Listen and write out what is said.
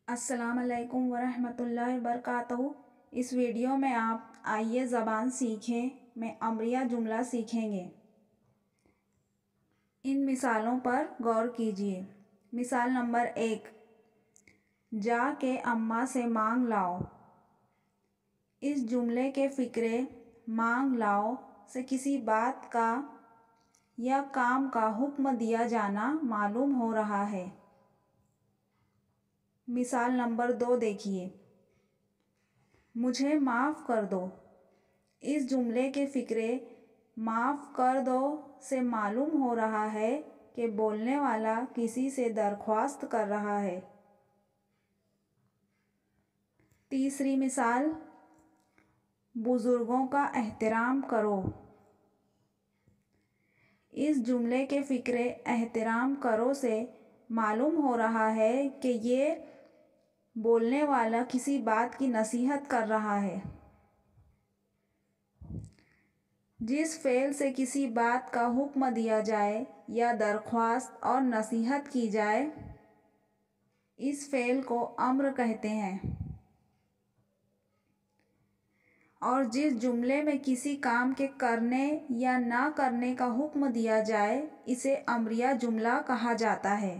السلام علیکم ورحمۃ اللہ وبرکاتہ۔ اس ویڈیو میں آپ آئیے زبان سیکھیں میں امریہ جملہ سیکھیں گے۔ ان مثالوں پر غور کیجیے۔ مثال نمبر 1، جا کے اماں سے مانگ لاؤ۔ اس جملے کے فقرے مانگ لاؤ سے کسی بات کا یا کام کا حکم دیا جانا معلوم ہو رہا ہے۔ مثال نمبر 2 دیکھیے، مجھے معاف کر دو۔ اس جملے کے فقرے معاف کر دو سے معلوم ہو رہا ہے کہ بولنے والا کسی سے درخواست کر رہا ہے۔ تیسری مثال، بزرگوں کا احترام کرو۔ اس جملے کے فقرے احترام کرو سے معلوم ہو رہا ہے کہ یہ بولنے والا کسی بات کی نصیحت کر رہا ہے۔ جس فعل سے کسی بات کا حکم دیا جائے یا درخواست اور نصیحت کی جائے، اس فعل کو امر کہتے ہیں، اور جس جملے میں کسی کام کے کرنے یا نہ کرنے کا حکم دیا جائے اسے امریہ جملہ کہا جاتا ہے۔